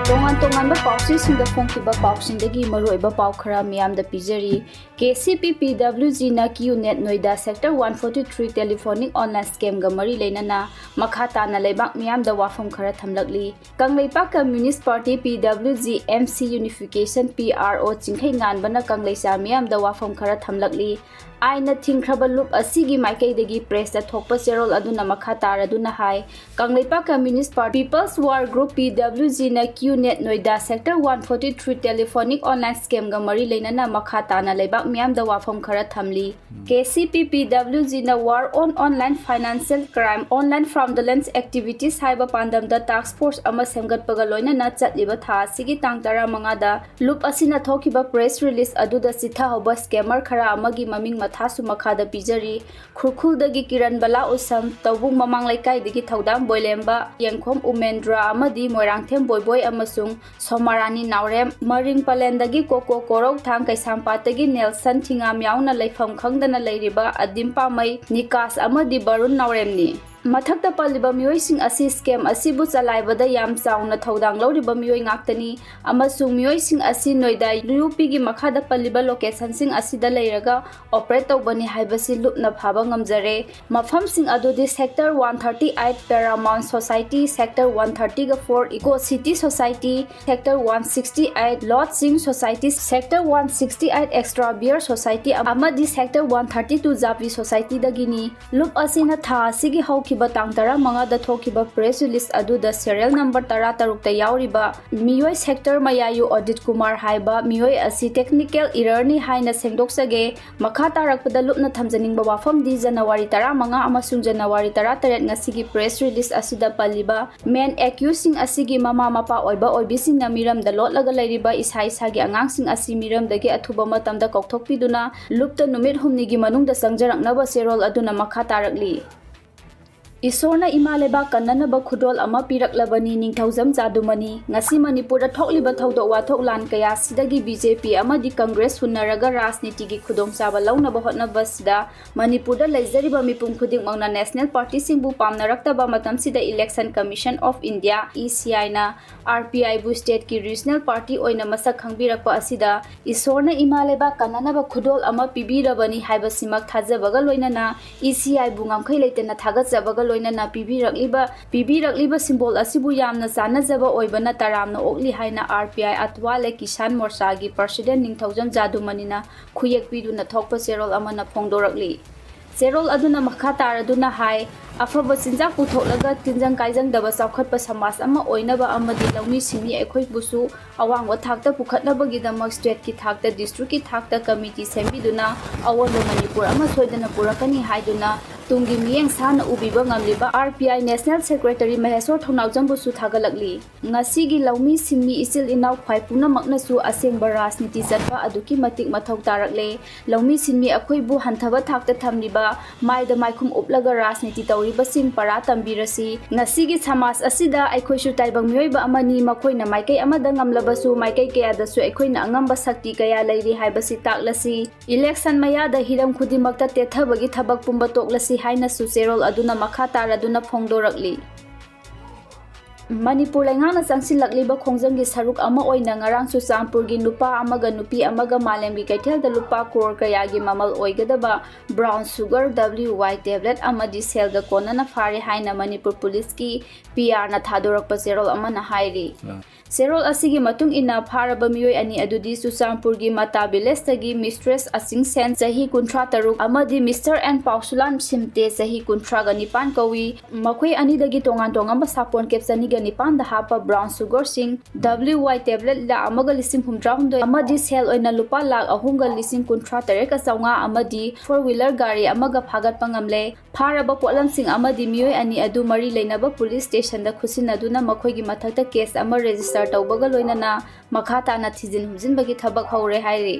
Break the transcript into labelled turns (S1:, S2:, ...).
S1: ꯇꯣꯉꯥꯟ-ꯇꯣꯉꯥꯟꯕ ꯄꯥꯎꯆꯦꯁꯤꯡꯗ ꯐꯣꯡꯈꯤꯕ ꯄꯥꯎꯁꯤꯡꯗꯒꯤ ꯃꯔꯨꯑꯣꯏꯕ ꯄꯥꯎ ꯈꯔ ꯃꯤꯌꯥꯝꯗ ꯄꯤꯖꯔꯤ꯫ KCPPWGꯅ Qnet Noida Sector 143 telephonic online स्कैमगा मरी लेनना मखा ताना लेबाक मियामदा वाफम खरा थमलकली। Kangleipak communist party PWG MC unification PRO चिंखै nganbana कंगलेसा मियामदा वाफम खरा थमलकली। आइना थिंख्रब लुप असिगी माइकैदगी प्रेसता थोकपा चेरोल अदुना मखा तारदुना हाय Kangleipak communist party people's war group PWG ना Qnet Noida Sector 143 telephonic online स्कैमगा मरी लेनना मखा ताना लेबाक मियामदा वाफम खरा थमली। KCPPWG ना war on online financial crime online fraudulent activities हाइबा पांदमदा टास्क फोर्स अमा सेमगतपगा लोइनना चटलिबा था सिगी तांग 15 लुप असिना थोकिबा प्रेस रिलीज अदुदा सिथा होबा स्कैमर खरा अमगी ममिंग मथासु मखादा पिजरी। खुरखुलदगी किरण बला उसम तौबुंग ममांग लैकाइदगी थौदाम बोइलेम्बा यंखोम उमेंद्रा अमदी मोइरांगथेम बोइबोय अमसुंग सोमारानी नावरेम मरिंग पलेंदगी कोको कोरौ थांग कैसामपातगी नेल्सन थिंगाम याउना लैफम खंगदना लैरिबा अदिमपा मै निकास अमदी बरुण नावरेमनी। मथक्ता पलिबा मियोइसिंग असि स्कैम असिबु चलाइबदा याम Chowna थौदांग लौरिबा मियोइ ngaktani amasung miyoising asi Noida UP gi makhada paliba location sing asida leiraga operate tawbani haibasi lupna phaba ngamjare। mafamsing adudi sector 138 Paramount Society, sector 130 ga 4 Eco City Society, sector 168 Lot Sing Society, sector 168 Extra Beer Society amadi sector 132 Javi Society dagini। lup asina tha asigi hauki batang tara manga da thokiba press release aduda serial number tara tarukta yauriba miyoi sector mayayu audit kumar haiba miyoi asi technical error ni haina sengdoksage makha tarakpada lupna thamjaningba wafam di January tara manga amasung January tara taret ngasigi press release asida paliba main accusing asigi mama mapa oiba oibising na miram da lotlaga lairiba isai sagi angangsing asi miram dagi athuba matamda kokthokpiduna lupta numit humni gi manungda sangjaraknaba serol aduna makha tarakli। इस्वरना इमा लेबा कन्ननबा खुदोल अमा पिरक्लबनी Ningthoujam जादुमनी ngasi Manipur थोकलिबा थौदो वाथोक लान कया सिदगी BJP अमदी Congress हुनरगा राजनीति की खुदोंचाबा लौनबा होटनबसदा मणिपुर लेजरिबा मिपुम खुदिंग मंगना नेशनल पार्टी सिंबु पामनरक्तबा मतमसिदा election commission of India ECI ना RPI बु स्टेट की रीजनल पार्टी ओइना मसक खंगबिरकपा असिदा इस्वरना इमा लेबा कन्ननबा खुदोल अमा पिबिरबनी हाइबसिमक थाजबगा लोइनना ECI बु ngamkhai लेतेना थागतजबगा लोइनना पिबिरक्लिबा सिंबल असिबु यामना चानजबा ओइबना तरामना ओकली हाइना RPI अतवाले किसान मोर्चा की प्रेसिडेंट निंगथौजम जादुमनीना खुयेक पिदुना थोकपा चेरोल अमना फोंदोरक्ली। चेरोल अदुना मखा तारदुना हाय अफब चिंजा पुथोलगा तिंजंग काइजंग दबा चौखटपा समाज अमा ओइनबा अमदी लौमी सिमी एखोइ बुसु अवांग थाकता पुखटनबगिदमक स्टेट की थाकता डिस्ट्रिक्ट की थाकता कमिटी सेंबिदुना अवलो मणिपुर अमा सोइदना पुरकनी हाइदुना तुंगी मियेंग सान उबिबा ngamliba RPI national secretary Maheshwar थौनावजंबुसु थागलकली। ngasiगी लौमी सिमी इसिल इनाव ख्वाइ पुनमकनसु असेंबा राजनीति चटपा अदुकी मतिक मथौ तारकले। लौमी सिमी अखोइबु हंथबा थाकता थमलिबा माइदा माइखुम उपलगा राजनीति तौरिबा सिंग परा तंबिरसी ngasiगी समाज असिदा अखोइसु ताइबंग मियोइबा अमनी मखोइना माइकै अमदा ngamlabasु माइकै कयादसु अखोइना अंगंबा शक्ति कया लैरि हाइबसि ताकलसी। इलेक्शन मयादा हिरम खुदिमकता तेथबगी थबक पुंबा तोकलसी हाइना सुचेरोल अदुना मखा तारदुना फोंदोरक्ली। मणिपुर लेंगाना चंगसिलक्लिबा खोंजंगी सरुक अमा ओइना ngarang Ccpurgi नुपा अमगा नुपी अमगा मालेमगी कैथेलदा लुपा करोड़ कयागी ममल ओइगदबा ब्राउन शुगर WY टेबलेट अमदी सेलगा कोनना फारे हाइना मणिपुर पुलिस की PR ना थादोरकपा चेरोल अमना हाइरी। चेरोल असिगी मतुंग इना फारबा मियोइ अनि अदुदी Ccpurgi मता विलेजतगी मिस्ट्रेस असिंग सेन चही 13 अमदी मिस्टर एंड पाउसुलान सिमते चही 19 कवी मखोइ अनिदगी तोंगान तोंगांबा सापोन केपचनी निपान हापा ब्राउन शुगर सिंग WY टेबलेट ला अमगा लिसिंग 18 अमदी सेल ओइना लुपा लाख अहुंगा लिसिंग 13 का चौंगा अमदी 4 व्हीलर गाड़ी अमगा फागतपा ngamle। फारबा पोलम सिंग अमदी मियोइ अनि अदु मरी लेनबा पुलिस स्टेशन दा खुसिनदुना मखोइगी मथक्ता केस अमा रजिस्टर तौबगा लोइनना मखा ताना थिजिन हुजिनबगी थबक हौरे हाइरी।